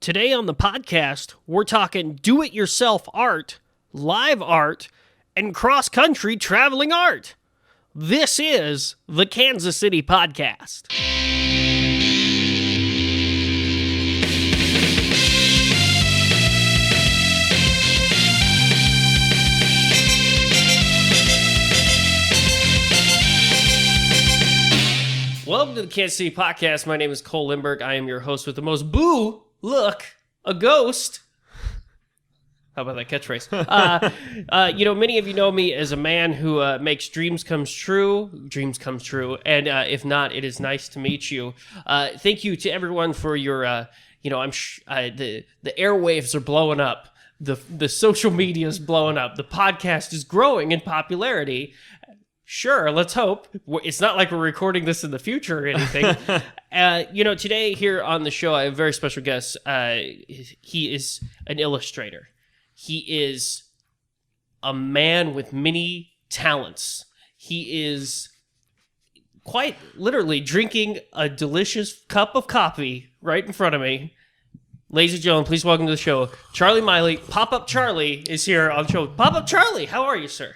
Today on the podcast, we're talking do-it-yourself art, live art, and cross-country traveling art. This is the Kansas City Podcast. Welcome to the Kansas City Podcast. My name is Cole Lindbergh. I am your host with the most boo look, a ghost. How about that catchphrase? Many of you know me as a man who makes dreams come true. And if not, it is nice to meet you. Thank you to everyone for your, the airwaves are blowing up. The social media is blowing up. The podcast is growing in popularity. Sure, let's hope. It's not like we're recording this in the future or anything. Today here on the show, I have a very special guest. He is an illustrator. He is a man with many talents. He is quite literally drinking a delicious cup of coffee right in front of me. Ladies and gentlemen, please welcome to the show, Charlie Miley. Pop-Up Charlie is here on the show. Pop-Up Charlie, how are you, sir?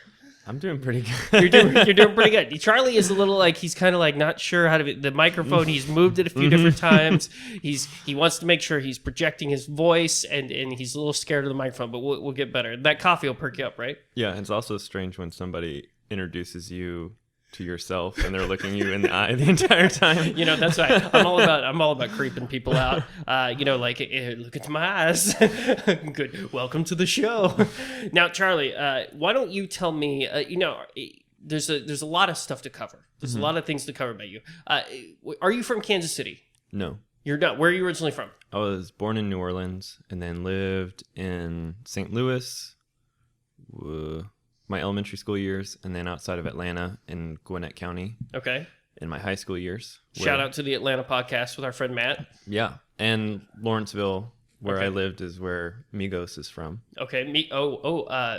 I'm doing pretty good. You're doing pretty good. Charlie is a little like, he's kind of like not sure how to, the microphone, he's moved it a few different times. He wants to make sure he's projecting his voice and he's a little scared of the microphone, but we'll get better. That coffee will perk you up, right? Yeah, it's also strange when somebody introduces you to yourself and they're looking you in the eye the entire time. That's right. I'm all about creeping people out. Look into my eyes. Good. Welcome to the show. Now, Charlie, why don't you tell me? There's a lot of stuff to cover. There's a lot of things to cover about you. Are you from Kansas City? No. You're not. Where are you originally from? I was born in New Orleans and then lived in St. Louis. My elementary school years, and then outside of Atlanta in Gwinnett County. Okay. In my high school years. Shout out to the Atlanta podcast with our friend Matt. Yeah. And Lawrenceville, where I lived, is where Migos is from. Okay.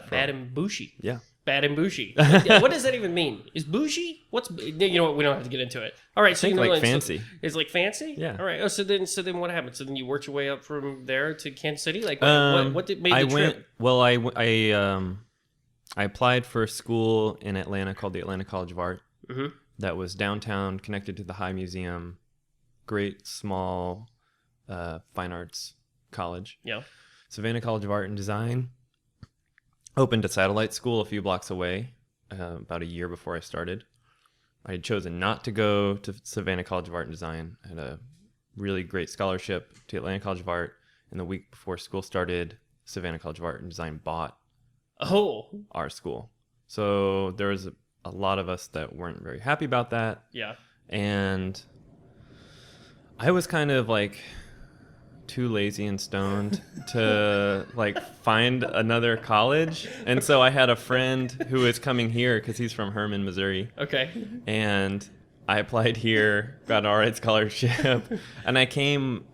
Bad and Bougie. Yeah. Bad and Bougie. What does that even mean? Is bougie? You know what? We don't have to get into it. All right. So fancy. It's like fancy? Yeah. All right. Oh, so then what happened? So then you worked your way up from there to Kansas City? Like, what made the trip? Well, I applied for a school in Atlanta called the Atlanta College of Art. Mm-hmm. That was downtown, connected to the High Museum. Great, small fine arts college. Yeah. Savannah College of Art and Design opened a satellite school a few blocks away about a year before I started. I had chosen not to go to Savannah College of Art and Design. I had a really great scholarship to Atlanta College of Art. And the week before school started, Savannah College of Art and Design bought our school. So there was a lot of us that weren't very happy about that. Yeah. And I was kind of like too lazy and stoned to like find another college. And so I had a friend who was coming here because he's from Herman, Missouri. Okay. And I applied here, got an all right scholarship, and I came.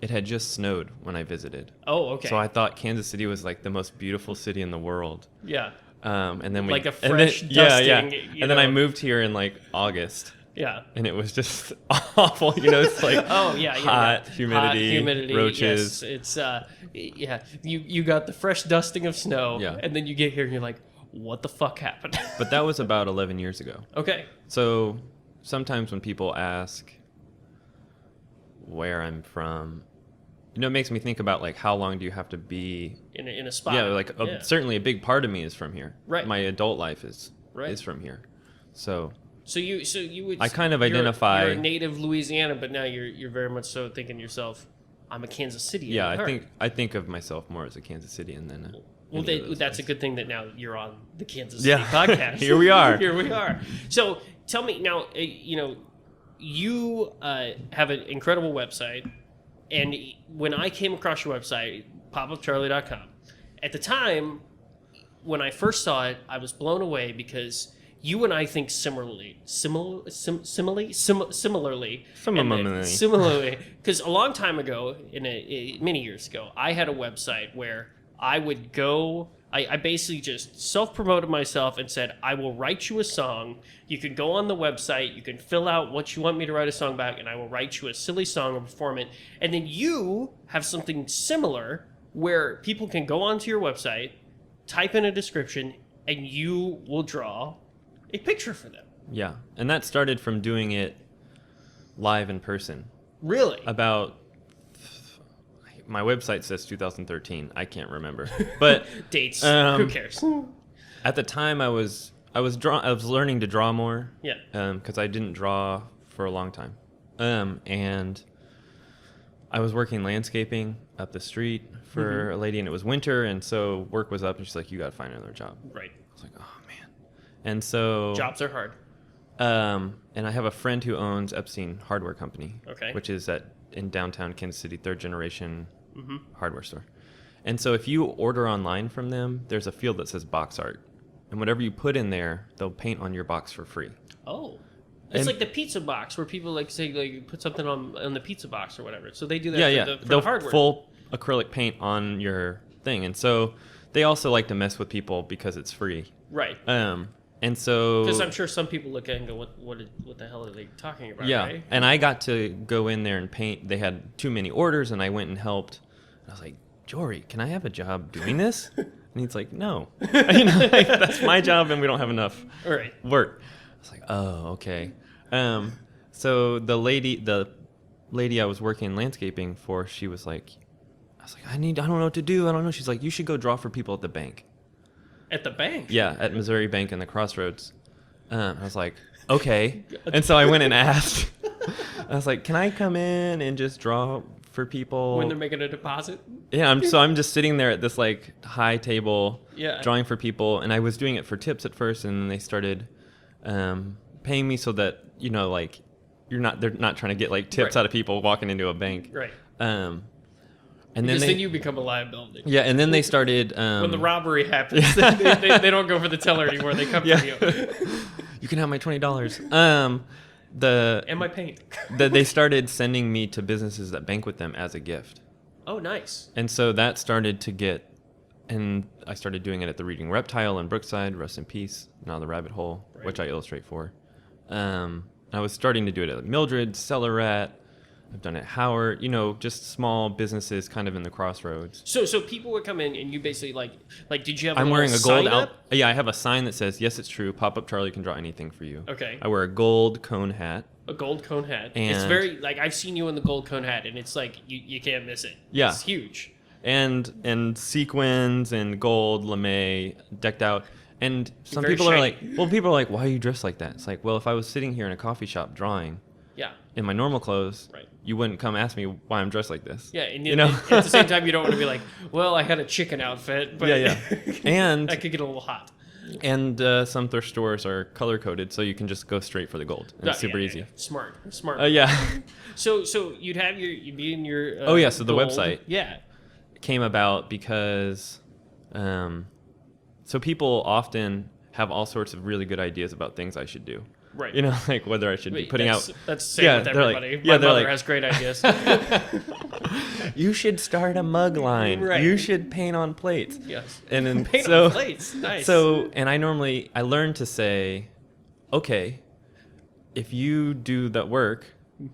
It had just snowed when I visited. Oh, okay. So I thought Kansas City was like the most beautiful city in the world. Yeah. And then like a fresh dusting. Yeah. And then I moved here in like August. Yeah. And it was just awful. It's like hot, humidity, roaches. Yes. It's You got the fresh dusting of snow. Yeah. And then you get here and you're like, what the fuck happened? But that was about 11 years ago. Okay. So sometimes when people ask where I'm from, it makes me think about like how long do you have to be in a spot? Yeah, certainly a big part of me is from here. Right. My adult life is from here. So you would. I kind of identify. You're a native Louisiana, but now you're very much so thinking to yourself, I'm a Kansas Citian. Yeah, I think of myself more as a Kansas Citian than. That's a good thing that now you're on the Kansas City podcast. Here we are. Here we are. So tell me now. You have an incredible website. And when I came across your website, popupcharlie.com, at the time, when I first saw it, I was blown away because you and I think similarly. Similarly, because a long time ago, many years ago, I had a website where I would go I basically just self-promoted myself and said, I will write you a song. You can go on the website. You can fill out what you want me to write a song about, and I will write you a silly song and perform it. And then you have something similar where people can go onto your website, type in a description, and you will draw a picture for them. Yeah. And that started from doing it live in person. Really? About... My website says 2013. I can't remember. But Dates. Who cares? at the time I was learning to draw more. Yeah. Because I didn't draw for a long time. And I was working landscaping up the street for a lady, and it was winter, and so work was up, and she's like, you got to find another job. Right. I was like, oh, man. And so... Jobs are hard. And I have a friend who owns Epstein Hardware Company. Okay. Which is in downtown Kansas City, third generation hardware store. And so if you order online from them, there's a field that says box art. And whatever you put in there, they'll paint on your box for free. Oh. It's And- like the pizza box where people like say like put something on the pizza box or whatever. So they do that for They'll the hardware. full acrylic paint on your thing. And so they also like to mess with people because it's free. Right. And so... Because I'm sure some people look at it and go, what the hell are they talking about, Yeah, right? and I got to go in there and paint. They had too many orders, and I went and helped. I was like, Jory, can I have a job doing this? And he's like, no. That's my job, and we don't have enough All right. work. I was like, oh, okay. So the lady I was working landscaping for, she was like, I was like, I don't know what to do. I don't know. She's like, you should go draw for people at the bank. At the bank? Yeah, at Missouri Bank in the Crossroads. I was like, okay. And so I went and asked. I was like, can I come in and just draw for people? When they're making a deposit? Yeah, I'm just sitting there at this like high table Yeah. drawing for people. And I was doing it for tips at first, and then they started paying me so that, like they're not trying to get like tips Right. out of people walking into a bank. Right. And then Because they, then you become a liability. yeah, and then they started When the robbery happens, they don't go for the teller anymore. They come for you. you can have my $20. And my paint. They started sending me to businesses that bank with them as a gift. Oh, nice. And so that started to get, and I started doing it at the Reading Reptile in Brookside, rest in peace, now the Rabbit Hole, Right. which I illustrate for. I was starting to do it at Mildred, Cellar Rat. I've done it at Howard, just small businesses kind of in the crossroads. So people would come in and you basically like did you have I'm wearing a little gold sign up? Yeah, I have a sign that says, yes, it's true. Pop-Up Charlie can draw anything for you. Okay. I wear a gold cone hat. A gold cone hat. It's And- very like I've seen you in the gold cone hat and it's like you can't miss it. Yeah. It's huge. And sequins and gold lame decked out. And some Very people are shiny. like, people are like, why are you dressed like that? It's like, well, if I was sitting here in a coffee shop drawing Yeah. in my normal clothes, Right. you wouldn't come ask me why I'm dressed like this. Yeah, and at the same time you don't want to be like, well, I had a chicken outfit, but Yeah. And I could get a little hot. some thrift stores are color coded, so you can just go straight for the gold. And it's super Yeah, easy. yeah. Smart. Yeah. So you'd be in your Oh, yeah, so the gold. website. Yeah. Came about because so people often have all sorts of really good ideas about things I should do. Right. Like whether I should be Wait, putting that's, out. That's the same Yeah, with they're like- everybody. yeah, My they're mother like- has great ideas. You should start a mug line. Right. You should paint on plates. Yes. And then Paint so on plates. Nice. and I learned to say, okay, if you do that work,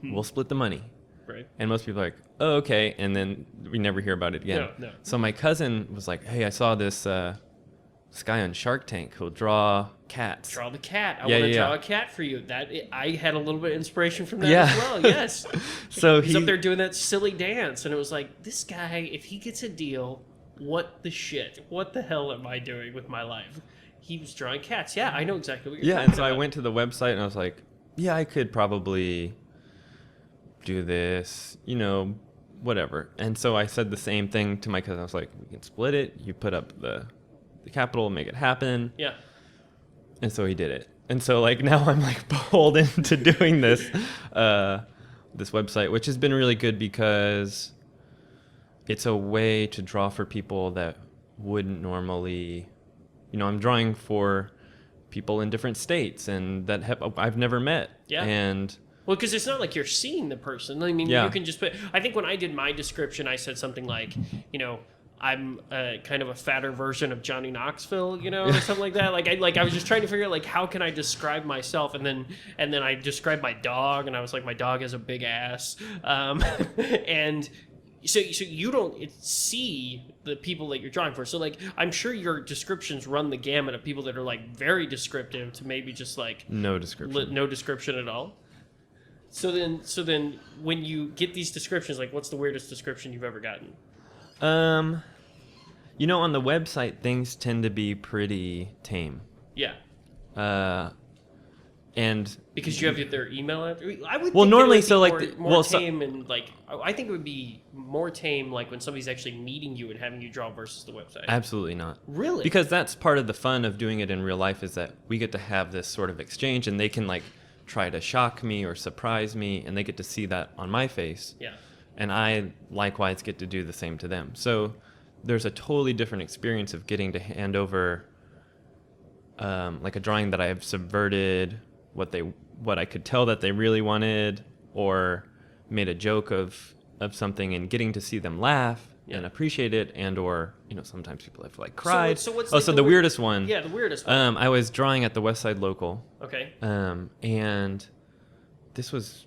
we'll split the money. Right. And most people are like, oh, okay, and then we never hear about it again. No. So my cousin was like, hey, I saw this guy on Shark Tank who'll draw cats. Draw the cat. I Yeah, want to yeah, draw yeah. a cat for you. I had a little bit of inspiration from that Yeah. as well. Yes. So He's up there doing that silly dance, and it was like, this guy, if he gets a deal, what the shit? What the hell am I doing with my life? He was drawing cats. Yeah, I know exactly what you're Yeah, talking and so I about. went to the website and I was like, yeah, I could probably do this, whatever. And so I said the same thing to my cousin. I was like, we can split it. You put up the capital, make it happen. Yeah. And so he did it. And so now I'm beholden to doing this this website, which has been really good because it's a way to draw for people that wouldn't normally, I'm drawing for people in different states and that I've never met. Yeah. And Well, because it's not like you're seeing the person. I mean, Yeah. you can just put. I think when I did my description, I said something like, I'm kind of a fatter version of Johnny Knoxville, or something like that. I was just trying to figure out how can I describe myself, and then I described my dog, and I was like, my dog has a big ass, and so you don't see the people that you're drawing for. So I'm sure your descriptions run the gamut of people that are very descriptive to maybe just no description, no description at all. So then when you get these descriptions, what's the weirdest description you've ever gotten? On the website, things tend to be pretty tame. Yeah. And because you have their email address. I would. Well, think normally, it would be so more tame and I think it would be more tame when somebody's actually meeting you and having you draw versus the website. Absolutely not. Really? Because that's part of the fun of doing it in real life is that we get to have this sort of exchange, and they can try to shock me or surprise me, and they get to see that on my face. Yeah. And I likewise get to do the same to them. So there's a totally different experience of getting to hand over a drawing that I have subverted what I could tell that they really wanted, or made a joke of something, and getting to see them laugh and appreciate it, and or sometimes people have cried. So what's the weirdest one? Yeah, the weirdest one. I was drawing at the West Side Local. Okay. And this was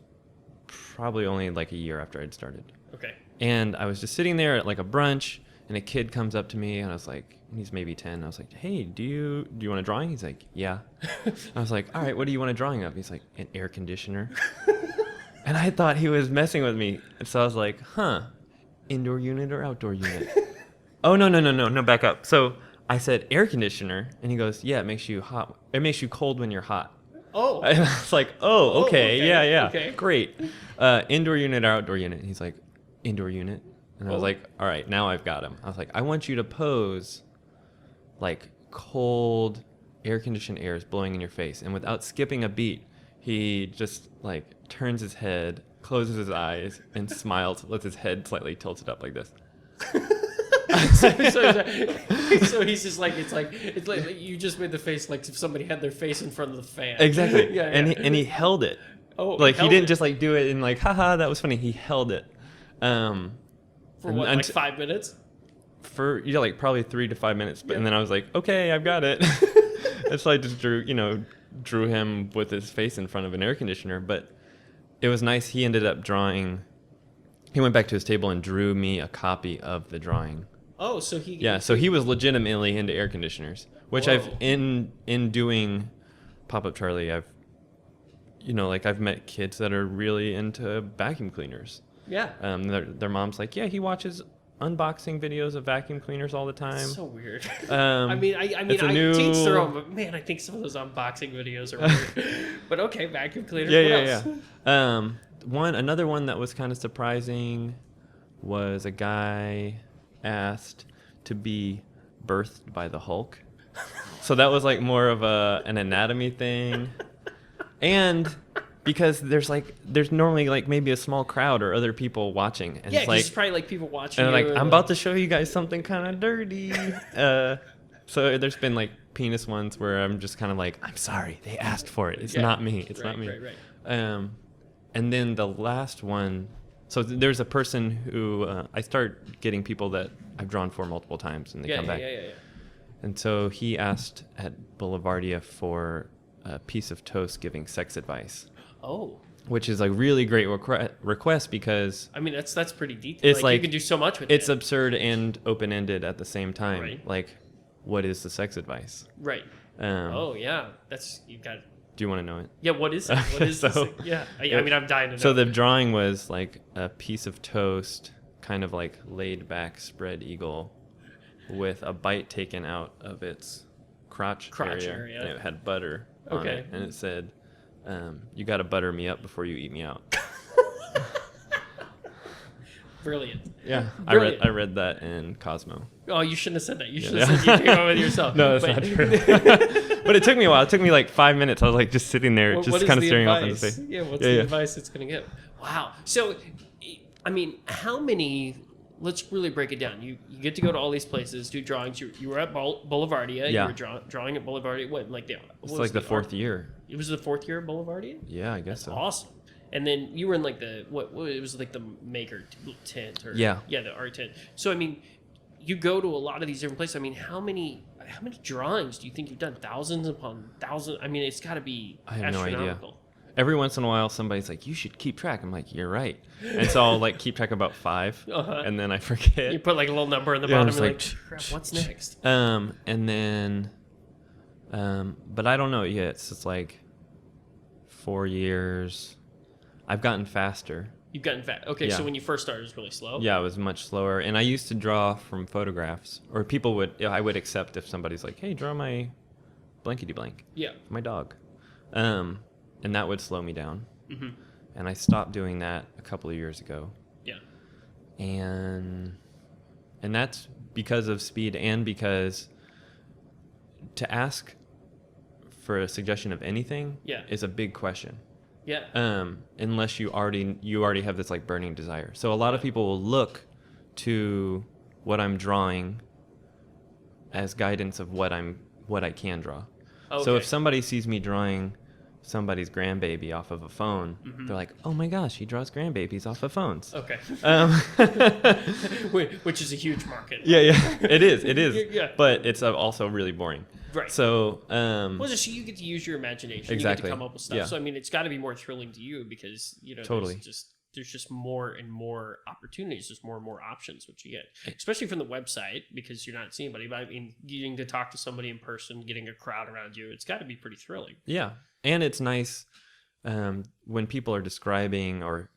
probably only a year after I'd started. Okay. And I was just sitting there at a brunch, and a kid comes up to me, and I was like, he's maybe 10. I was like, hey, do you want a drawing? He's like, yeah. I was like, all right, what do you want a drawing of? He's like, an air conditioner. And I thought he was messing with me. And so I was like, indoor unit or outdoor unit? Oh, no, back up. So I said air conditioner, and he goes, yeah, it makes you hot. It makes you cold when you're hot. Oh. And I was like, oh, okay, yeah, okay. Great. Indoor unit or outdoor unit? And he's like, indoor unit. And I was like, all right, now I've got him. I was like, I want you to pose cold air-conditioned air is blowing in your face. And without skipping a beat, he just turns his head, closes his eyes, and smiles with his head slightly tilted up like this. So he's just it's like you just made the face if somebody had their face in front of the fan. Exactly. Yeah. And he held it. Oh, he didn't just do it and haha, that was funny. He held it. For what, 5 minutes? For probably 3 to 5 minutes, and then I was like, okay, I've got it. And so I just drew him with his face in front of an air conditioner. But it was nice. He ended up drawing. He went back to his table and drew me a copy of the drawing. Oh, so he. Yeah, so he was legitimately into air conditioners, which Whoa. I've in doing Pop-Up Charlie, I've met kids that are really into vacuum cleaners. Yeah. Their mom's like, yeah, he watches unboxing videos of vacuum cleaners all the time. That's so weird. I teach their own, but man, I think some of those unboxing videos are weird. But okay, vacuum cleaners. What else? Another one that was kind of surprising was a guy asked to be birthed by the Hulk. So that was more of an anatomy thing. And because there's normally maybe a small crowd or other people watching, and it's probably people watching. And I'm about to show you guys something kind of dirty. So there's been penis ones where I'm just kind of I'm sorry, they asked for it. It's not me. It's not me. Right. And then the last one. So there's a person who I start getting people that I've drawn for multiple times, and they come back. Yeah. And so he asked at Boulevardia for a piece of toast giving sex advice. Oh. Which is a really great request because that's pretty detailed. It's you can do so much with it. It's absurd and open-ended at the same time. Right. What is the sex advice? Right. Oh yeah, you got. Do you want to know it? Yeah. What is it? What is yeah. I'm dying to know. So the drawing was a piece of toast, kind of laid back spread eagle, with a bite taken out of its crotch area. And it had butter on it, and it said, you got to butter me up before you eat me out. Brilliant. Yeah, Brilliant. I read that in Cosmo. Oh, you shouldn't have said that. You should have said you came up with yourself. No, that's not true. But it took me a while. It took me 5 minutes. I was just sitting there, just kind of staring off into space. Yeah, what's the advice it's going to give? Wow. So, how many... Let's really break it down. You get to go to all these places, do drawings. You were at Boulevardia. Yeah. You were drawing at Boulevardia. What, It's the fourth year. It was the fourth year of Boulevardia? Yeah, I guess so. Awesome. And then you were in what it was the maker tent or the art tent. So you go to a lot of these different places. I mean, how many drawings do you think you've done? Thousands upon thousands. I mean, it's got to be I have no idea. astronomical. Every once in a while, somebody's like, "You should keep track." I'm like, "You're right." And so I'll like keep track about 5, and then I forget. You put like a little number in the Yeah, bottom. it's And like, crap, what's next? And then, but I don't know yet. It's just like 4 years. I've gotten faster. You've gotten fat. Okay, Yeah. so when you first started, it was really slow. Yeah, it was much slower. And I used to draw from photographs, or I would accept if somebody's like, "Hey, draw my blankety blank, Yeah. my dog," and that would slow me down. Mm-hmm. And I stopped doing that a couple of years ago. Yeah. And that's because of speed, and because to ask for a suggestion of anything Yeah. is a big question. Yeah. Unless you already have this like burning desire. So a lot of people will look to what I'm drawing as guidance of what I can draw. Okay. So if somebody sees me drawing somebody's grandbaby off of a phone, they're like, "Oh my gosh, he draws grandbabies off of phones." Okay. Um, Which is a huge market. yeah, it is. Yeah. But it's also really boring. Right. So, Well, just so you get to use your imagination. Exactly. You get to come up with stuff. Yeah. So I mean, it's got to be more thrilling to you because Totally. there's just more and more opportunities. There's more and more options which you get, especially from the website because you're not seeing anybody. But I mean, getting to talk to somebody in person, getting a crowd around you, it's got to be pretty thrilling. yeah. And it's nice when people are describing or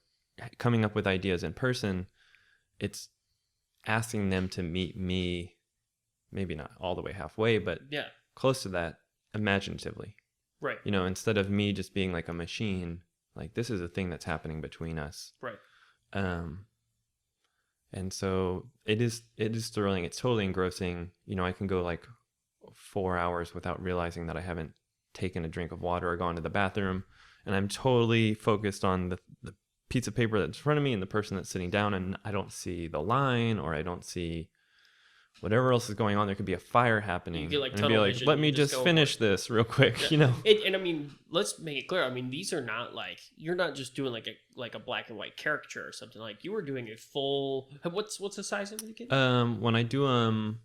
coming up with ideas in person, it's asking them to meet me, maybe not all the way halfway, but Yeah. close to that imaginatively. Right. Instead of me just being like a machine, like this is a thing that's happening between us. Right. And so it is thrilling. It's totally engrossing. I can go like 4 hours without realizing that I haven't taken a drink of water or gone to the bathroom. And I'm totally focused on the piece of paper that's in front of me and the person that's sitting down, and I don't see the line, or I don't see whatever else is going on. There could be a fire happening. You get, like, and I'd be tunnel like, vision, let you me just just go finish this real quick, And I mean, let's make it clear. I mean, these are not like you're not just doing like a black and white caricature or something. Like you were doing a full. What's the size of it again? When I do them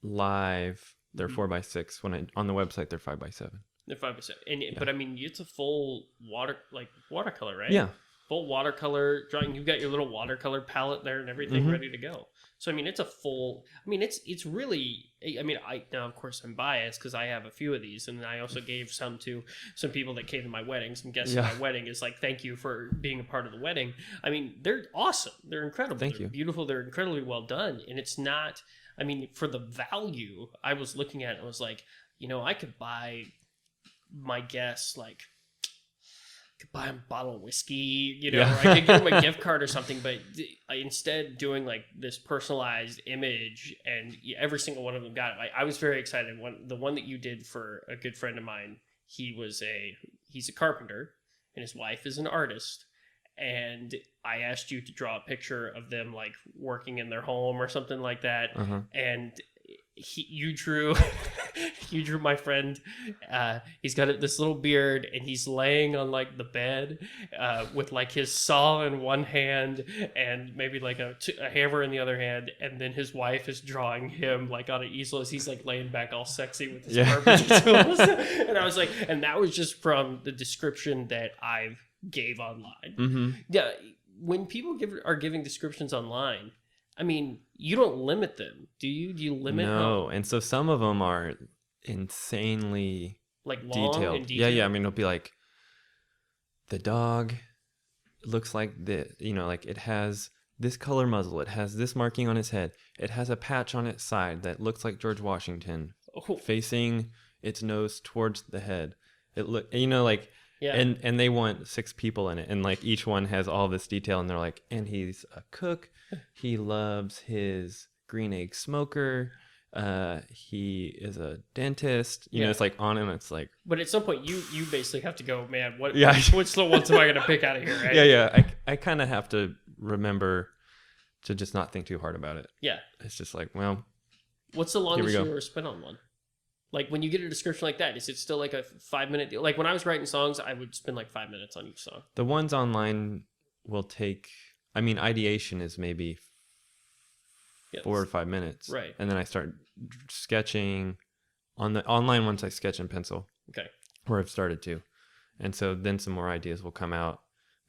live, they're 4x6. On the website, they're 5x7. They're 5%. But I mean, it's a full watercolor, right? Yeah. Full watercolor drawing. You've got your little watercolor palette there and everything ready to go. So I mean, it's a full. I mean, it's really. I mean, now of course I'm biased because I have a few of these, and I also gave some to some people that came to my wedding. Some guests at my wedding is like, thank you for being a part of the wedding. I mean, they're awesome. They're incredible. Thank They're you. Beautiful. They're incredibly well done, and it's not. I mean, for the value, I was looking at it, I was like, I could buy my guests like. Could buy them a bottle of whiskey, or I could give them a gift card or something. But instead, doing like this personalized image, and every single one of them got it. I was very excited. The one that you did for a good friend of mine, he's a carpenter, and his wife is an artist. And I asked you to draw a picture of them like working in their home or something like that, and. You drew my friend. He's got this little beard, and he's laying on like the bed with like his saw in one hand and maybe like a hammer in the other hand, and then his wife is drawing him like on an easel as he's like laying back all sexy with his carpentry tools. And I was like, and that was just from the description that I gave online. Yeah, when people are giving descriptions online. I mean, you don't limit them, do you? Do you limit? No, and so some of them are insanely like long detailed. And detailed. Yeah. I mean, it'll be like the dog looks like this. Like it has this color muzzle. It has this marking on its head. It has a patch on its side that looks like George Washington facing its nose towards the head. It look, like. Yeah. And they want 6 people in it, and like each one has all this detail, and they're like, and he's a cook, he loves his green egg smoker, he is a dentist, it's like on, and it's like. But at some point, you basically have to go, man. Which the ones am I going to pick out of here? Right? Yeah. I kind of have to remember to just not think too hard about it. Yeah. It's just like, well. What's the longest you ever spent on one? Like when you get a description like that, is it still like a 5-minute deal? Like when I was writing songs, I would spend like 5 minutes on each song. The ones online will take, ideation is maybe 4 or 5 minutes. Right. And then I start sketching on the online ones. I sketch in pencil. Okay. Or I've started to. And so then some more ideas will come out,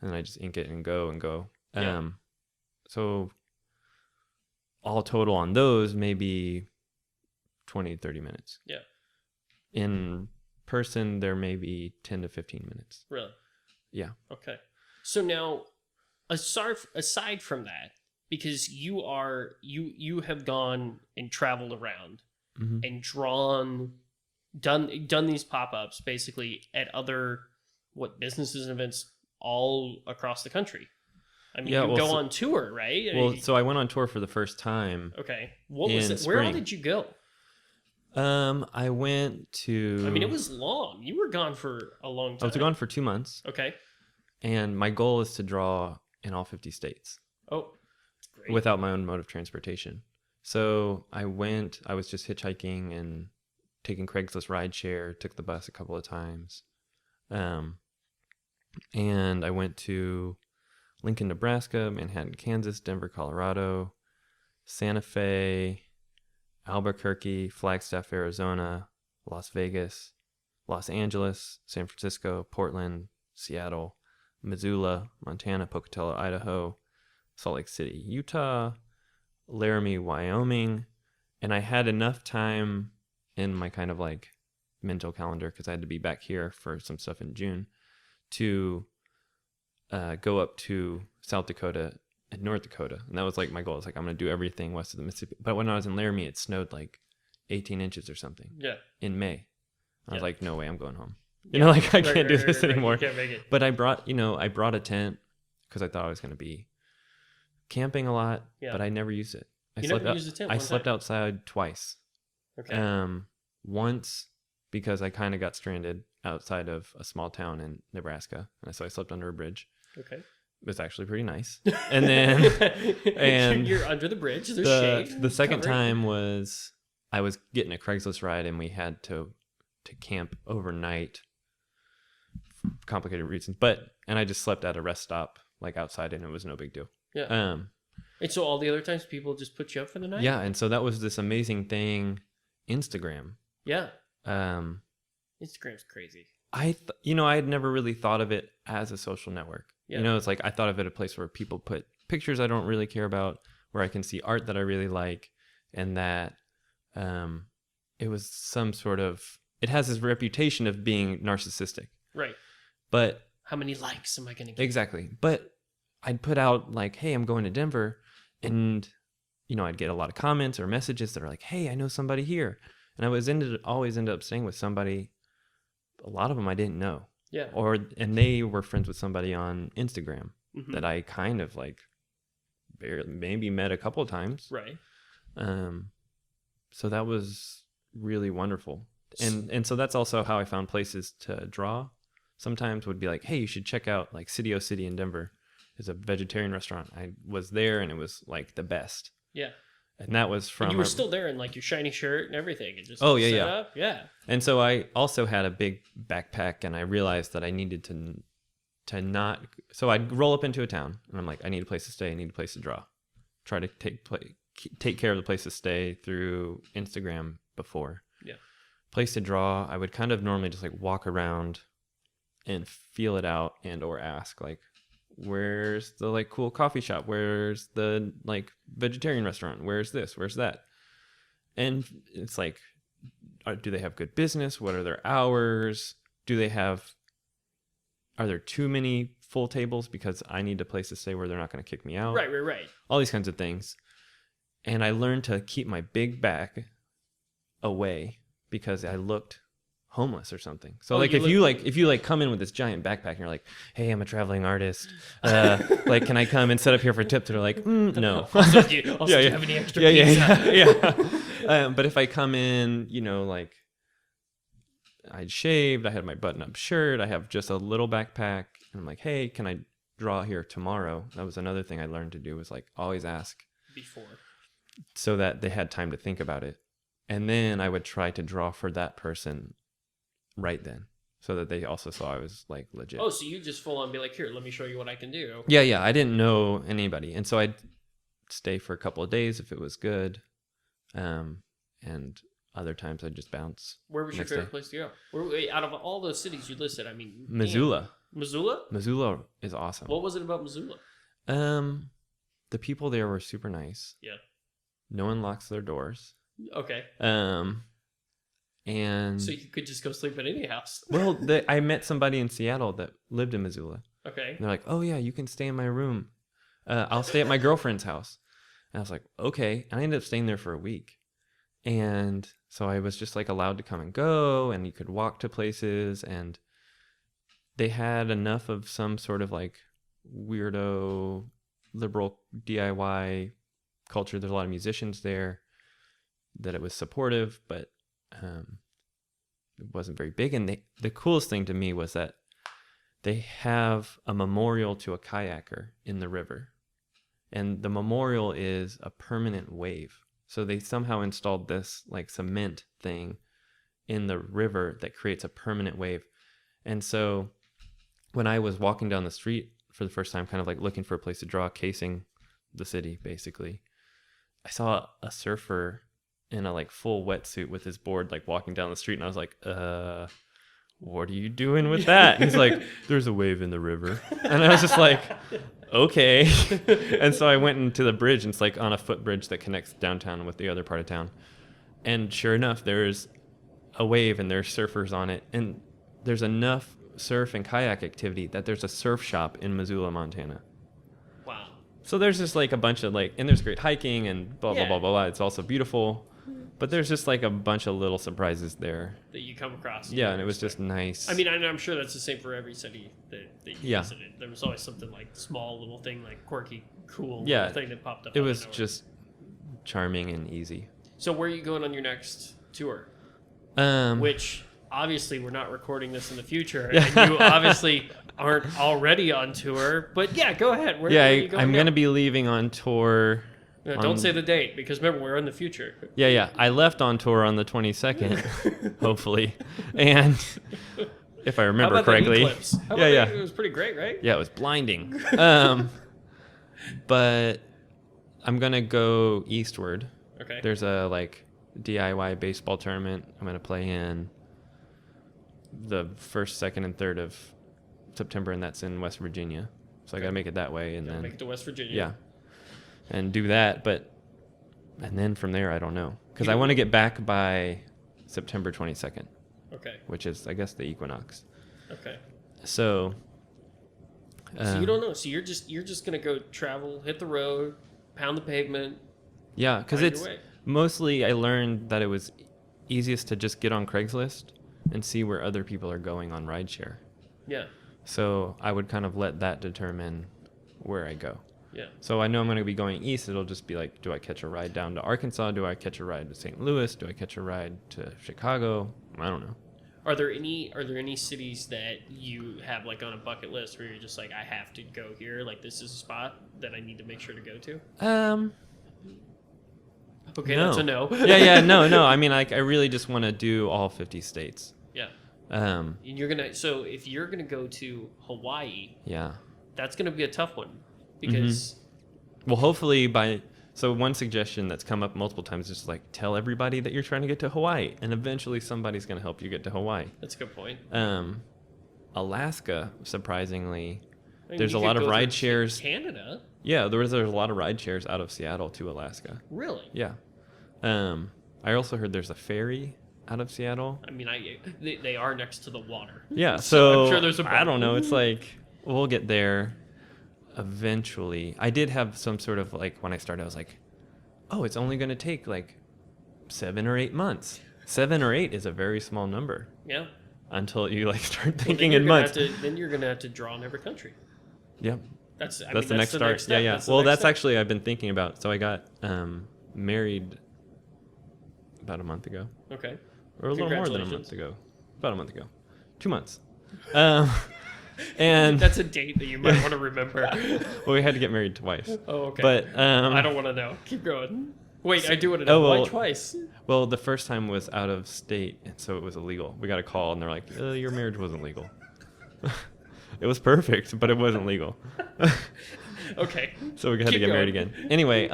and I just ink it and go. Yeah. So all total on those, maybe 20, 30 minutes. Yeah. In person, there may be 10 to 15 minutes. Really? Yeah. Okay. So now, aside from that, because you have gone and traveled around Mm-hmm. and done these pop-ups basically at other businesses and events all across the country. I mean, Yeah, you well, go so- on tour, right? Well, so I went on tour for the first time. Okay. What was in it? Where all spring. did you go? I went to. I mean, it was long. You were gone for a long I time. was gone for 2 months, Okay. and my goal is to draw in all 50 states Oh, that's great. without my own mode of transportation. So I was just hitchhiking and taking Craigslist rideshare, took the bus a couple of times. And I went to Lincoln, Nebraska, Manhattan, Kansas, Denver, Colorado, Santa Fe, Albuquerque, Flagstaff, Arizona, Las Vegas, Los Angeles, San Francisco, Portland, Seattle, Missoula, Montana, Pocatello, Idaho, Salt Lake City, Utah, Laramie, Wyoming. And I had enough time in my kind of like mental calendar, because I had to be back here for some stuff in June, to go up to South Dakota and North Dakota. And that was like my goal. It's like, I'm going to do everything west of the Mississippi. But when I was in Laramie, it snowed like 18 inches or something Yeah. in May. I was Yeah. like, no way, I'm going home. You know, like I can't do this Right. anymore. You can't make it. But I brought a tent because I thought I was going to be camping a lot, Yeah. but I never used it. You never used the tent I one slept time? outside twice. Okay. Once because I kind of got stranded outside of a small town in Nebraska, and so I slept under a bridge. Okay. It was actually pretty nice. And then and you're under the bridge. There's shade. the second covered. time was I was getting a Craigslist ride, and we had to camp overnight for complicated reasons. And I just slept at a rest stop like outside, and it was no big deal. Yeah. And so all the other times people just put you up for the night? Yeah, and so that was this amazing thing, Instagram. Yeah. Um, Instagram's crazy. I had never really thought of it as a social network. Yeah. You know, it's like I thought of it a place where people put pictures I don't really care about, where I can see art that I really like, and that it was some sort of, it has this reputation of being narcissistic. Right. But How many likes am I going to get? exactly. But I'd put out like, hey, I'm going to Denver, and I'd get a lot of comments or messages that are like, hey, I know somebody here. And I always ended up staying with somebody. A lot of them I didn't know. Yeah. And they were friends with somebody on Instagram Mhm. that I kind of like barely, maybe met a couple of times. Right. So that was really wonderful. And so that's also how I found places to draw. Sometimes would be like, hey, you should check out like City O City in Denver. It's a vegetarian restaurant. I was there, and it was like the best. Yeah. And that was from And you were still there in like your shiny shirt and everything. And just Oh, yeah, set yeah. up. Yeah. And so I also had a big backpack, and I realized that I needed to not. So I'd roll up into a town, and I'm like, I need a place to stay. I need a place to draw. Try to take care of the place to stay through Instagram before. Yeah. Place to draw. I would kind of normally just like walk around and feel it out, and or ask like, where's the like cool coffee shop? Where's the like vegetarian restaurant? Where's this? Where's that? And it's like, do they have good business? What are their hours? Are there too many full tables because I need a place to stay where they're not going to kick me out? Right. All these kinds of things. And I learned to keep my big bag away because I looked homeless or something. So Oh, like you if you come in with this giant backpack and you're like, hey, I'm a traveling artist, like can I come and set up here for tips? They're like, no. Also, do you have any extra pizza? Yeah. But if I come in, like I'd shaved, I had my button-up shirt, I have just a little backpack, and I'm like, hey, can I draw here tomorrow? That was another thing I learned to do, was like always ask Before. so that they had time to think about it. And then I would try to draw for that person right then, so that they also saw I was like legit. Oh, so you just full on be like, here, let me show you what I can do. Yeah. I didn't know anybody. And so I'd stay for a couple of days if it was good. And other times I'd just bounce. Where was your next favorite day. place to go? Out of all those cities you listed, I mean, Missoula. damn. Missoula? Missoula is awesome. What was it about Missoula? The people there were super nice. Yeah. No one locks their doors. Okay. And So you could just go sleep at any house. well, I met somebody in Seattle that lived in Missoula. Okay. And they're like, "Oh yeah, you can stay in my room. I'll stay at my girlfriend's house." And I was like, "Okay." And I ended up staying there for a week. And so I was just like allowed to come and go, and you could walk to places, and they had enough of some sort of like weirdo liberal DIY culture. There's a lot of musicians there that it was supportive, but it wasn't very big. And the coolest thing to me was that they have a memorial to a kayaker in the river. And the memorial is a permanent wave. So they somehow installed this like cement thing in the river that creates a permanent wave. And so when I was walking down the street for the first time, kind of like looking for a place to draw, casing the city, basically, I saw a surfer in a like full wetsuit with his board, like walking down the street. And I was like, what are you doing with that? And he's like, "There's a wave in the river." And I was just like, okay. And so I went into the bridge, and it's like on a footbridge that connects downtown with the other part of town. And sure enough, there's a wave and there's surfers on it. And there's enough surf and kayak activity that there's a surf shop in Missoula, Montana. Wow. So there's just like a bunch of like, and there's great hiking and blah, blah, Yeah. blah, blah, blah. It's also beautiful. But there's just like a bunch of little surprises there. That you come across. Yeah, and it was just nice. I mean, I'm sure that's the same for every city that you Yeah. visited. There was always something like small little thing, like quirky, cool Yeah, little thing that popped up. it out of was nowhere. just charming and easy. So where are you going on your next tour? Um, Which obviously we're not recording this in the future, and you obviously aren't already on tour. But yeah, go ahead. Where are you going I'm now? going to be leaving on tour. Don't on- say the date, because remember, we're in the future. Yeah. I left on tour on the 22nd, hopefully. And if I How remember about correctly. the eclipse? How about Yeah. It was pretty great, right? Yeah, it was blinding. But I'm going to go eastward. Okay. There's a like DIY baseball tournament I'm going to play in the 1st, 2nd, and 3rd of September, and that's in West Virginia. So I got to make it that way, and Gotta then make it to West Virginia. yeah, and do that. And then from there, I don't know, because I want to get back by September 22nd, Okay. which is I guess the equinox. Okay. So. So you don't know. So you're just gonna go travel, hit the road, pound the pavement. Yeah, because Find it's your way. mostly I learned that it was easiest to just get on Craigslist and see where other people are going on rideshare. Yeah. So I would kind of let that determine where I go. Yeah. So I know I'm going to be going east. It'll just be like, do I catch a ride down to Arkansas? Do I catch a ride to St. Louis? Do I catch a ride to Chicago? I don't know. Are there any cities that you have like on a bucket list where you're just like, I have to go here, like this is a spot that I need to make sure to go to? Okay, No. that's a no. No. I mean, like, I really just want to do all 50 states. Yeah. Um, And so if you're gonna go to Hawaii, yeah. that's gonna be a tough one because Well, hopefully so one suggestion that's come up multiple times is like tell everybody that you're trying to get to Hawaii, and eventually somebody's going to help you get to Hawaii. that's a good point. Alaska, surprisingly, I mean, there's you a could lot of go ride through shares. Canada, Yeah, there's a lot of ride shares out of Seattle to Alaska. really? Yeah. I also heard there's a ferry out of Seattle. I mean, they are next to the water. Yeah, So so I'm sure there's a I don't know. It's like we'll get there eventually. I did have some sort of like when I started, I was like, oh, it's only going to take like 7 or 8 months. 7 or 8 is a very small number Yeah. until you like start Well, thinking then in you're gonna months. then you're gonna have to draw in every country. Yeah, That's that's the next start. step. Yeah. That's the Well, next that's step. actually I've been thinking about. So I got married about a month ago, Okay. or a little more than a month Congratulations. ago. About a month ago, 2 months. And That's a date that you might want to remember. well, we had to get married twice. Oh, okay. But I don't want to know. Keep going. Wait, I do want to know. Oh, well- Why twice? Well, the first time was out of state, and so it was illegal. We got a call, and they're like, "Your marriage wasn't legal." It was perfect, but it wasn't legal. Okay. So we had to Keep get married going. again. Anyway,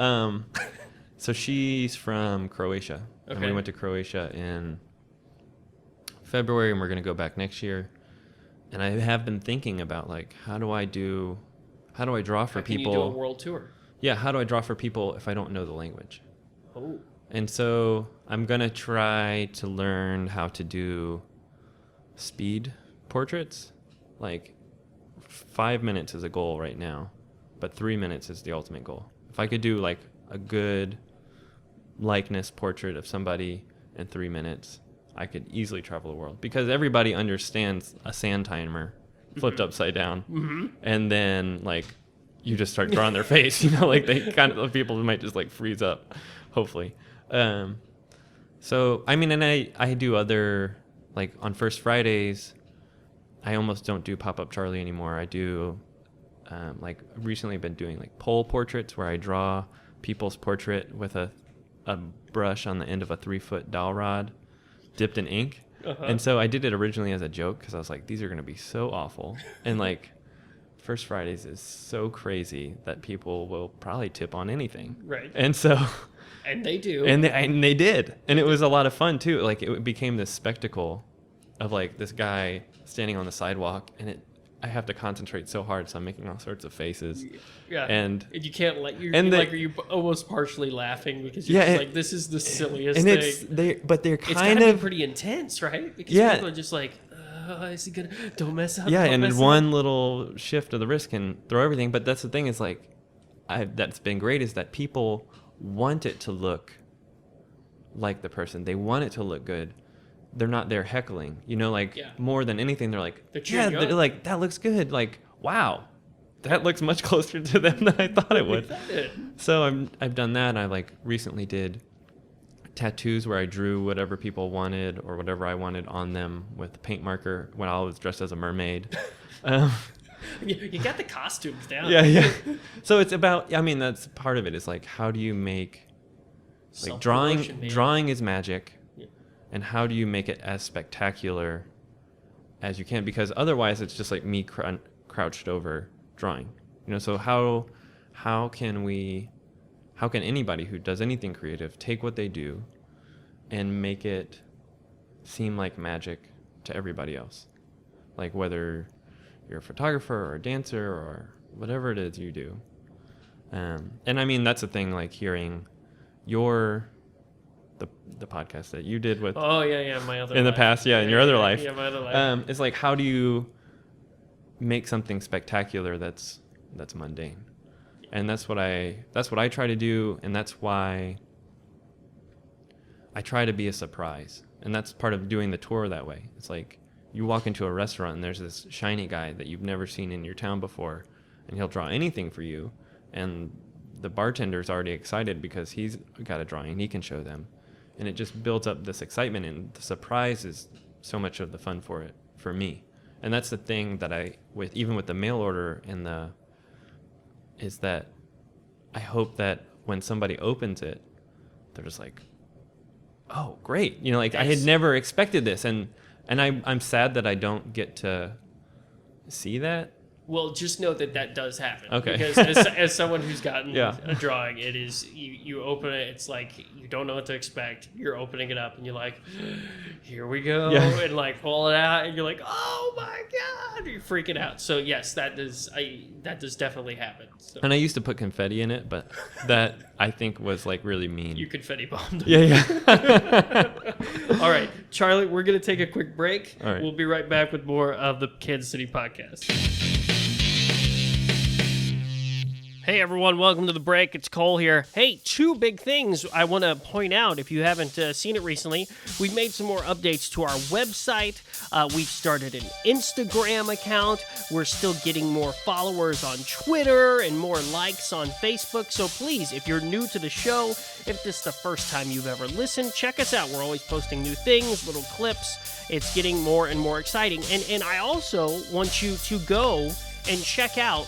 so she's from Croatia. And we Okay. went to Croatia in February, and we're going to go back next year. And I have been thinking about, like, how do I draw for How can people? you do a world tour? Yeah, how do I draw for people if I don't know the language? Oh. And so I'm going to try to learn how to do speed portraits. Like 5 minutes is a goal right now, but 3 minutes is the ultimate goal. If I could do like a good likeness portrait of somebody in 3 minutes, I could easily travel the world, because everybody understands a sand timer flipped upside down. And then like you just start drawing their face, like they people might just like freeze up, hopefully. So I mean, and I do other, like on First Fridays, I almost don't do Pop-Up Charlie anymore. I do like recently been doing like pole portraits, where I draw people's portrait with a brush on the end of a 3-foot dowel rod dipped in ink. And so I did it originally as a joke, because I was like, these are going to be so awful. And like First Fridays is so crazy that people will probably tip on anything. Right. And so And they do. and they did. And it was a lot of fun too. Like it became this spectacle of like this guy standing on the sidewalk, and I have to concentrate so hard, so I'm making all sorts of faces. Yeah. And you can't let you and are you almost partially laughing because you're Yeah, just and- like, this is the silliest and thing. they're It's kind gotta of be pretty intense, right? Because Yeah. people are just like, is he gonna don't mess up? yeah, don't and mess up." one little shift of the wrist can throw everything. But that's the thing, is like, that's been great, is that people want it to look like the person. They want it to look good. They're not there heckling, like Yeah. more than anything. They're like, They're cheering you they're up. like, that looks good. Like, wow, that looks much closer to them than I thought it would. So I've done that. I like recently did tattoos where I drew whatever people wanted or whatever I wanted on them with paint marker when I was dressed as a mermaid. You got the costumes down. Yeah. So it's about, I mean, that's part of it, is like, how do you make, like, Self-promotion, man. drawing is magic. Yeah. And how do you make it as spectacular as you can? Because otherwise it's just like me crouched over drawing, so how can anybody who does anything creative take what they do and make it seem like magic to everybody else? Like, whether you're a photographer or a dancer or whatever it is you do. And I mean, that's the thing, like hearing the podcast that you did with Oh yeah, my other in the life. past, in your other life. Yeah, my other life. It's like, how do you make something spectacular that's mundane? And that's what I try to do, and that's why I try to be a surprise. And that's part of doing the tour that way. It's like, you walk into a restaurant and there's this shiny guy that you've never seen in your town before, and he'll draw anything for you, and the bartender's already excited because he's got a drawing he can show them. And it just builds up this excitement, and the surprise is so much of the fun for me. And that's the thing that even with the mail order is that I hope that when somebody opens it, they're just like, oh, great. Like, I had never expected this. And I'm sad that I don't get to see that. Well, just know that does happen. Okay. Because as someone who's gotten Yeah. a drawing, it is you open it. It's like you don't know what to expect. You're opening it up, and you're like, "Here we go," Yeah. and like pull it out, and you're like, "Oh my god!" You're freaking out. So yes, that does definitely happen. So And I used to put confetti in it, but that I think was like really mean. you confetti bombed. Yeah. All right, Charlie, we're gonna take a quick break. All right. We'll be right back with more of the Kansas City Podcast. Hey everyone, welcome to the break. It's Cole here. Hey, two big things I want to point out if you haven't seen it recently. We've made some more updates to our website. We've started an Instagram account. We're still getting more followers on Twitter and more likes on Facebook. So please, if you're new to the show, if this is the first time you've ever listened, check us out. We're always posting new things, little clips. It's getting more and more exciting. And I also want you to go and check out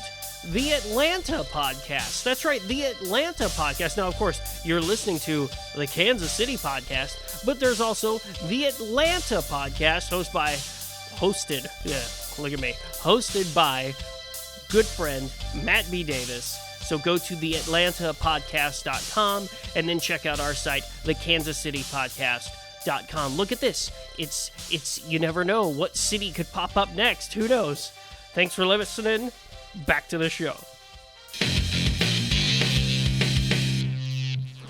the Atlanta Podcast. That's right, the Atlanta Podcast. Now, of course, you're listening to the Kansas City Podcast, but there's also the Atlanta Podcast hosted by good friend, Matt B. Davis. So go to theatlantapodcast.com and then check out our site, thekansascitypodcast.com. Look at this. It's you never know what city could pop up next. Who knows? Thanks for listening. Back to the show.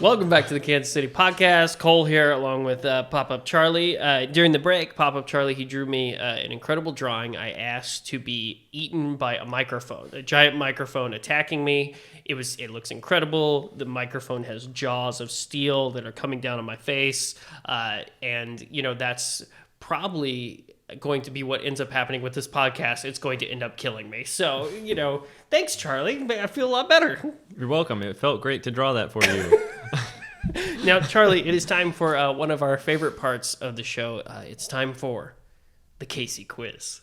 Welcome back to the Kansas City Podcast. Cole here, along with Pop-Up Charlie. During the break, Pop-Up Charlie, he drew me an incredible drawing. I asked to be eaten by a microphone, a giant microphone attacking me. It looks incredible. The microphone has jaws of steel that are coming down on my face, and that's probably going to be what ends up happening with this podcast. It's going to end up killing me. So, thanks, Charlie. I feel a lot better. You're welcome. It felt great to draw that for you. Now, Charlie, it is time for one of our favorite parts of the show. It's time for the Casey quiz.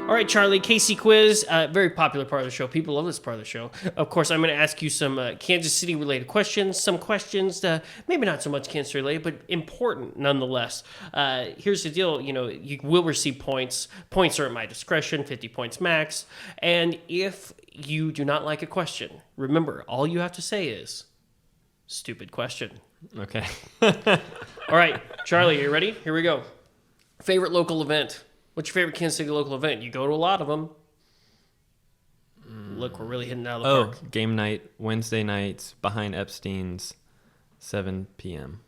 All right, Charlie, Casey quiz, very popular part of the show. People love this part of the show. Of course, I'm going to ask you some Kansas City-related questions, some questions, maybe not so much Kansas related, but important nonetheless. Here's the deal, you will receive points. Points are at my discretion, 50 points max. And if you do not like a question, remember, all you have to say is, stupid question. Okay. All right, Charlie, are you ready? Here we go. Favorite local event. What's your favorite Kansas City local event? You go to a lot of them. Look, we're really hitting it out of the park. Game night, Wednesday nights, behind Epstein's, 7 p.m.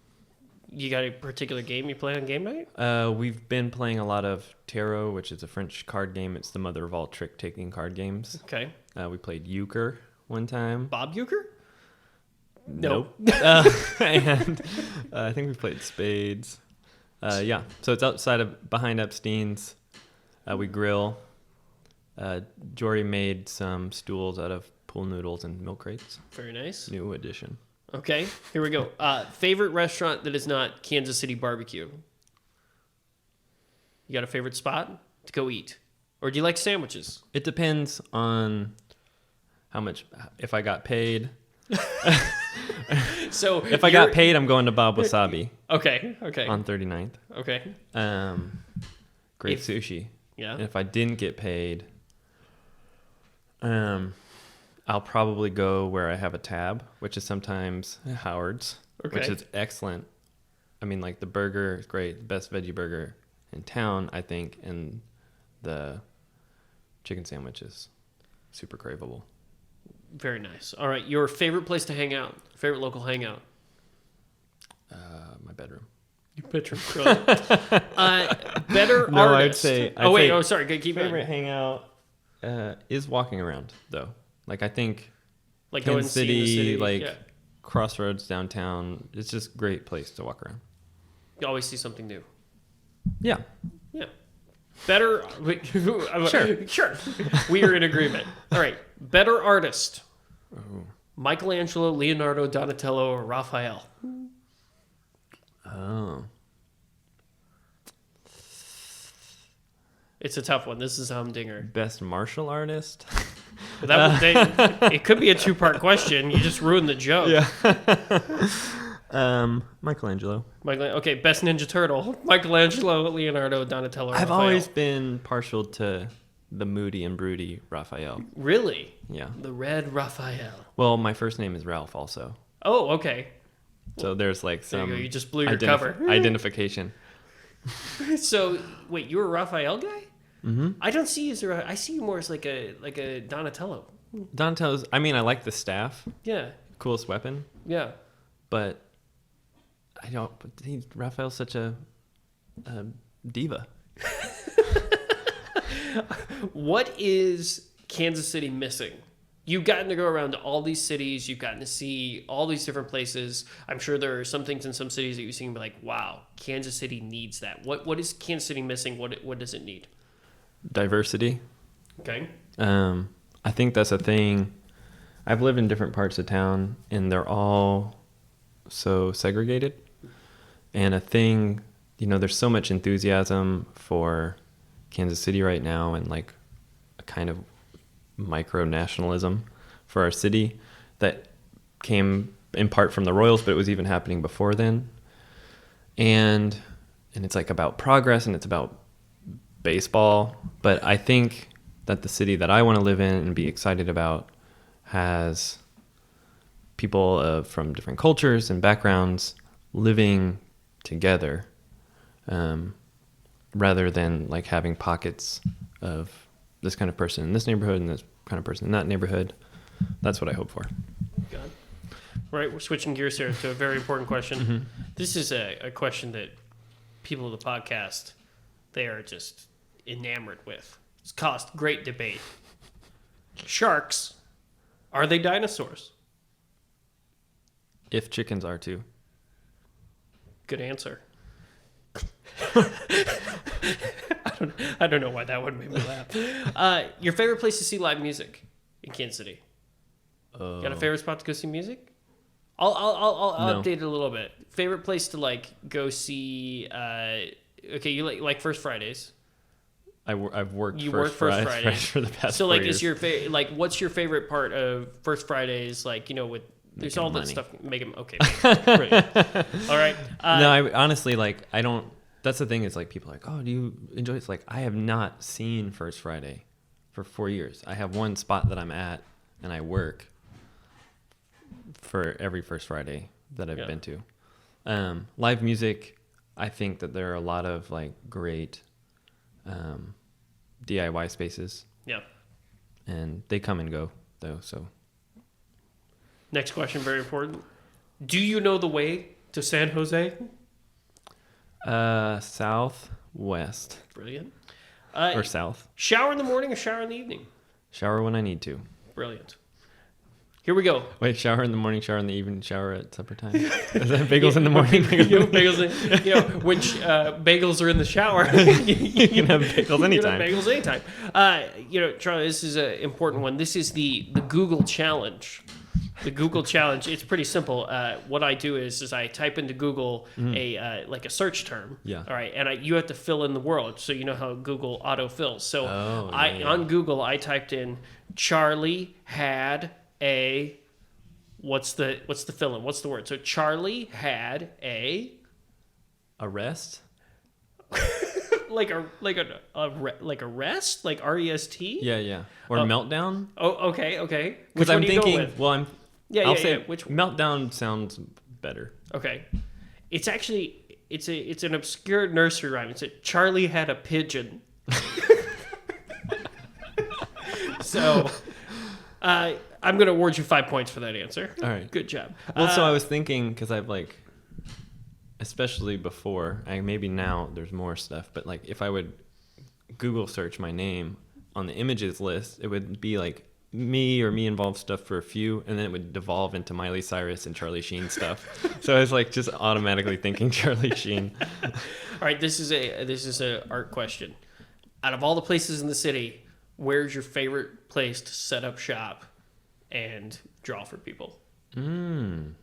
You got a particular game you play on game night? We've been playing a lot of Tarot, which is a French card game. It's the mother of all trick-taking card games. Okay. We played Euchre one time. Bob Euchre? Nope. And I think we played Spades. So it's outside of behind Epstein's. We grill. Jory made some stools out of pool noodles and milk crates. Very nice. New addition. Okay, here we go. Favorite restaurant that is not Kansas City barbecue? You got a favorite spot to go eat? Or do you like sandwiches? It depends on how much, if I got paid. So if I got paid, I'm going to Bob Wasabi. Okay. On 39th. Okay. Great sushi. Yeah. And if I didn't get paid, I'll probably go where I have a tab, which is sometimes Howard's, which is excellent. I mean, like the burger is great, best veggie burger in town, I think, and the chicken sandwich is super craveable. Very nice. All right, your favorite place to hang out? Favorite local hangout? My bedroom. Your bedroom, really? Better no, artist. I'd say sorry. Keep favorite going. hangout is walking around, though. Like, I think like Kansas City, like Crossroads downtown, it's just a great place to walk around. You always see something new. Yeah. Yeah. Better. Sure. We are in agreement. All right. Better artist. Oh. Michelangelo, Leonardo, Donatello, or Raphael? Oh. It's a tough one. This is a humdinger. Best martial artist? It could be a two-part question. You just ruined the joke. Yeah. Michelangelo. Okay, best Ninja Turtle. Michelangelo, Leonardo, Donatello, I've Raphael. always been partial to the moody and broody Raphael. Really? Yeah. The red Raphael. Well, my first name is Ralph also. Oh, okay. So there's like some... There you go. You just blew your cover. Identification. So, wait, you're a Raphael guy? Mm-hmm. I don't see you as I see you more as like a Donatello. Donatello's... I mean, I like the staff. Yeah. Coolest weapon. Yeah. But I don't... Raphael's such a diva. What is Kansas City missing? You've gotten to go around to all these cities. You've gotten to see all these different places. I'm sure there are some things in some cities that you've seen and be like, wow, Kansas City needs that. What is Kansas City missing? What does it need? Diversity. Okay. I think that's a thing. I've lived in different parts of town, and they're all so segregated. And a thing, there's so much enthusiasm for Kansas City right now, and like a kind of micro nationalism for our city that came in part from the Royals, but it was even happening before then. And it's like about progress, and it's about baseball. But I think that the city that I want to live in and be excited about has people from different cultures and backgrounds living together, rather than like having pockets of this kind of person in this neighborhood and this kind of person in that neighborhood. That's what I hope for. God. Right, we're switching gears here to a very important question. Mm-hmm. This is a question that people of the podcast, they are just enamored with. It's caused great debate. Sharks, are they dinosaurs? If chickens are too. Good answer. I don't know why that one made me laugh. Your favorite place to see live music in Kansas City? Got a favorite spot to go see music? I'll No. update it a little bit. Favorite place to like go see? Okay, you like First Fridays. I've worked You First work First Fridays Fridays for the past So 4 like, years. is your like what's your favorite part of First Fridays? Like with there's Making all that money. stuff. Make them okay. Brilliant. All right. No, I honestly I don't. That's the thing is like people are like, oh, do you enjoy it? It's like I have not seen First Friday for 4 years. I have one spot that I'm at, and I work for every First Friday that I've been to. Live music, I think that there are a lot of like great DIY spaces, Yeah. and they come and go though. So Next question, very important. Do you know the way to San Jose? southwest Brilliant. or south. Shower in the morning or shower in the evening? Shower when I need to. Brilliant. Here we go. Wait, shower in the morning, shower in the evening, shower at supper time. Is that bagels in the morning? When bagels are in the shower, You can have bagels you can anytime. have bagels anytime. Charlie, this is an important one. This is the Google challenge. The Google challenge. It's pretty simple. What I do is I type into Google a search term. Yeah. All right, and you have to fill in the word. So you know how Google auto fills. So on Google I typed in Charlie had a what's the fill in? What's the word? So Charlie had a Arrest? like a rest, like REST? Yeah. Or meltdown? Oh, okay. Because Which I'm one do you go thinking, with? well, I'll say Which meltdown sounds better. Okay. It's actually it's an obscure nursery rhyme. It's Charlie had a pigeon. So I'm going to award you 5 points for that answer. All right. Good job. Well, so I was thinking, because I've especially before, maybe now there's more stuff, but like if I would Google search my name on the images list, it would be like me involved stuff for a few, and then it would devolve into Miley Cyrus and Charlie Sheen stuff. So I was like just automatically thinking Charlie Sheen. All right, this is a art question. Out of all the places in the city, where's your favorite place to set up shop and draw for people? Don't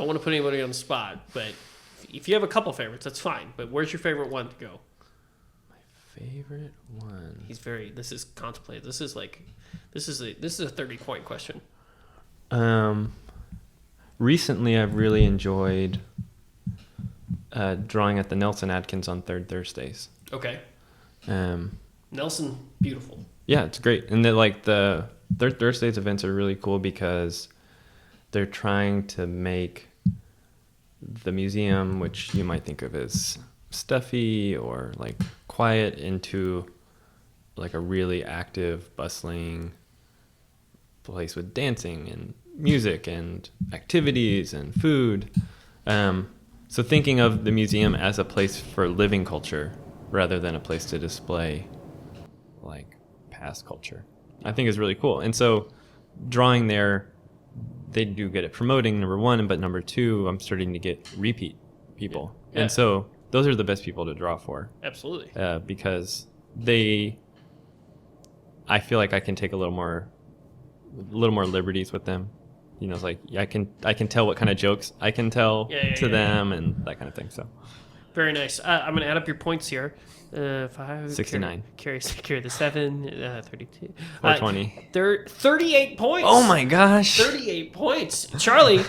want to put anybody on the spot, but if you have a couple favorites, that's fine. But where's your favorite one to go? Favorite one? This is contemplated. This is a 30-point question. Recently I've really enjoyed drawing at the Nelson Atkins on Third Thursdays. Okay. Nelson, beautiful. Yeah, it's great. And the Third Thursdays events are really cool because they're trying to make the museum, which you might think of as stuffy or like quiet, into like a really active, bustling place with dancing and music and activities and food. So thinking of the museum as a place for living culture rather than a place to display like past culture, I think is really cool. And so drawing there, they do good at promoting, number one, but number two, I'm starting to get repeat people. Yeah. And so those are the best people to draw for. Absolutely. Because I feel like I can take a little more liberties with them. you know, it's like I can tell what kind of jokes I can tell to them and that kind of thing. So very nice. I'm gonna add up your points here. 5, 69. Carry the 7, 32. 420. 38 points. Oh my gosh. 38 points. Charlie,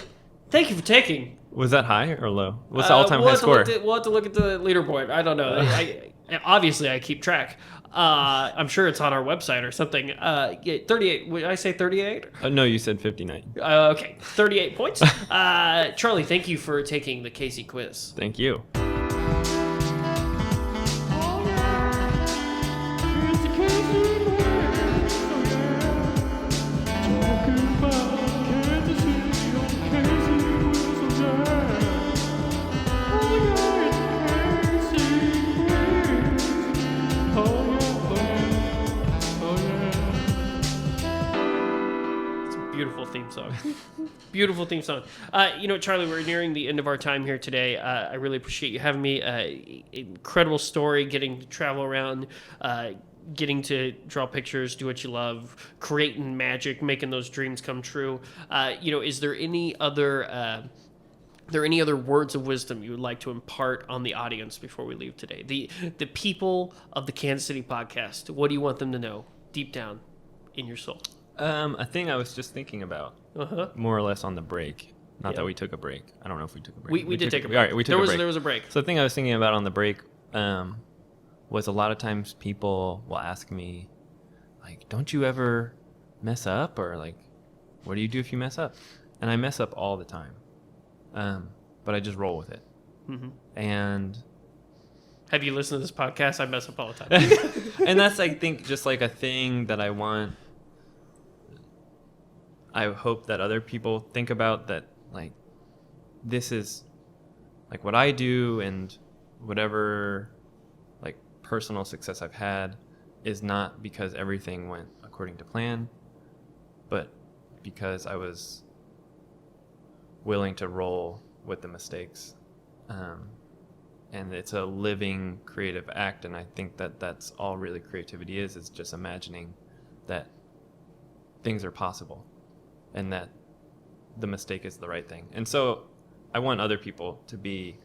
thank you for taking. Was that high or low? What's the all-time high score? We'll have to look at the leaderboard. I don't know. Obviously, I keep track. I'm sure it's on our website or something. 38. Would I say 38? No, you said 59. Okay, 38 points. Charlie, thank you for taking the Casey quiz. Thank you. Beautiful theme song. Charlie, we're nearing the end of our time here today. I really appreciate you having me. Incredible story, getting to travel around, getting to draw pictures, do what you love, creating magic, making those dreams come true. Is there any other words of wisdom you would like to impart on the audience before we leave today? The people of the Kansas City podcast, what do you want them to know deep down in your soul? A thing I was just thinking about, more or less on the break. Not that we took a break. I don't know if we took a break. We did take a break. All right, we took a break. There was a break. So the thing I was thinking about on the break was a lot of times people will ask me, like, don't you ever mess up? Or, like, what do you do if you mess up? And I mess up all the time. But I just roll with it. Mm-hmm. And... Have you listened to this podcast? I mess up all the time. And that's, I think, just like a thing that I hope that other people think about, that, like, this is, like, what I do, and whatever, like, personal success I've had is not because everything went according to plan, but because I was willing to roll with the mistakes. And it's a living creative act, and I think that that's all really creativity is just imagining that things are possible and that the mistake is the right thing. And so I want other people to be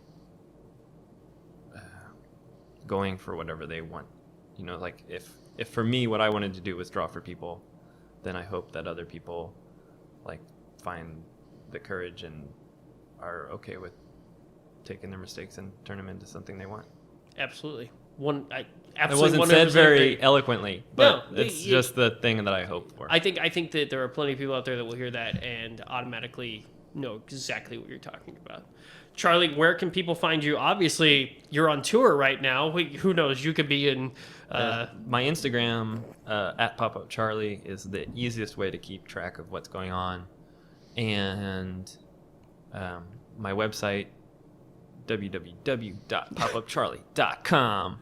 going for whatever they want. You know, like if for me what I wanted to do was draw for people, then I hope that other people, like, find the courage and are okay with taking their mistakes and turn them into something they want. Absolutely. It wasn't said very eloquently, but no, it's just the thing that I hope for. I think that there are plenty of people out there that will hear that and automatically know exactly what you're talking about. Charlie, where can people find you? Obviously, you're on tour right now. Who knows? You could be in... my Instagram, at PopUpCharlie, is the easiest way to keep track of what's going on. And my website, www.popupcharlie.com.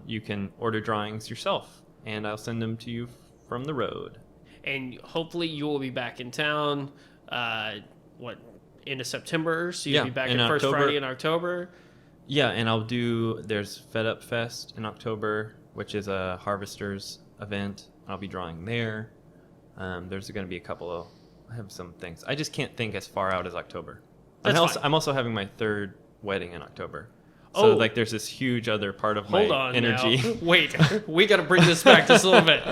You can order drawings yourself, and I'll send them to you from the road. And hopefully you will be back in town, end of September, so you'll be back in first Friday in October. Yeah, and there's Fed Up Fest in October, which is a harvesters event. I'll be drawing there. There's going to be I have some things. I just can't think as far out as October. I'm also having my third wedding in October. So, like, there's this huge other part of my energy. Now. Wait, we got to bring this back just a little bit.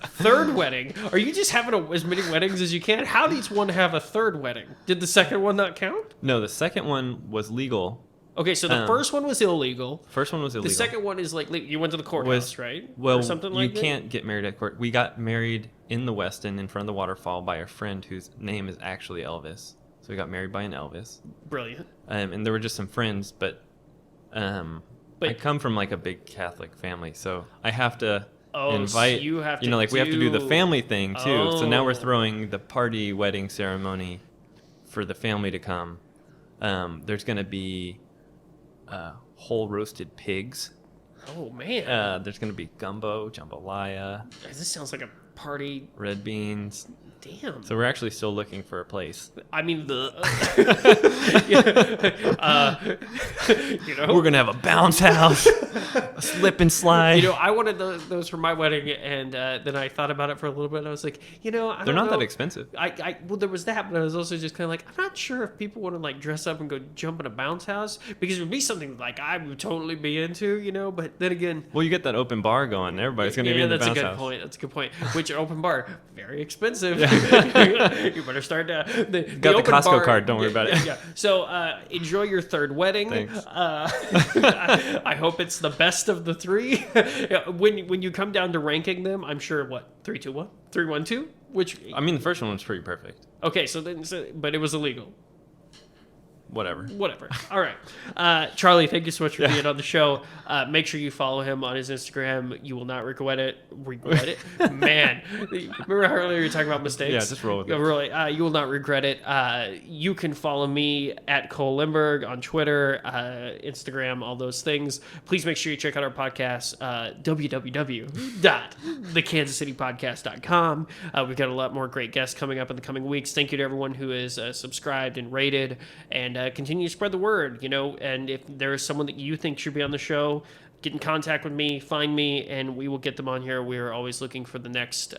Third wedding. Are you just having as many weddings as you can? How does one have a third wedding? Did the second one not count? No, the second one was legal. Okay, so the first one was illegal. First one was illegal. The second one is, like, you went to the courthouse, right? Well, or something like you can't get married at court. We got married in the Westin in front of the waterfall by a friend whose name is actually Elvis. So we got married by an Elvis. Brilliant. And there were just some friends, but I come from, like, a big Catholic family, so I have to invite. So you have to we have to do the family thing too. So now we're throwing the party wedding ceremony for the family to come. There's going to be whole roasted pigs. Oh man. There's going to be gumbo, jambalaya. This sounds like a party. Red beans. Damn. So we're actually still looking for a place. I mean, you know, We're gonna have a bounce house, a slip and slide. you know, I wanted those for my wedding, and then I thought about it for a little bit. And I was like, you know, They're not that expensive. Well, there was that, but I was also just kind of like, I'm not sure if people want to like dress up and go jump in a bounce house, because it would be something like I would totally be into, you know. But then again, Well, you get that open bar going. Everybody's gonna be in the that's a bounce good house. point. That's a good point. Which an open bar, very expensive. You better start the Got the open Costco bar- card, don't worry about it. Yeah. So enjoy your third wedding. Thanks. I hope it's the best of the three. When you come down to ranking them, I'm sure 3, 2, 1, 3, 1, 2. Which I mean, the first one was pretty perfect. okay, but it was illegal. Whatever. Whatever. All right. Charlie, thank you so much for being on the show. Make sure you follow him on his Instagram. You will not regret it. Regret it? Man. Remember how earlier you were talking about mistakes? Yeah, just roll with it. Really, you will not regret it. You can follow me at Cole Lindberg on Twitter, Instagram, all those things. Please make sure you check out our podcast, www.thekansascitypodcast.com. We've got a lot more great guests coming up in the coming weeks. Thank you to everyone who is subscribed and rated, and continue to spread the word, you know. And if there is someone that you think should be on the show, get in contact with me, find me, and we will get them on here. We're always looking for the next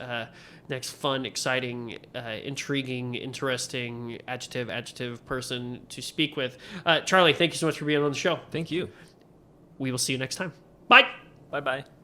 fun, exciting, intriguing, interesting adjective person to speak with. Charlie, thank you so much for being on the show. Thank you. We will see you next time. Bye. Bye-bye.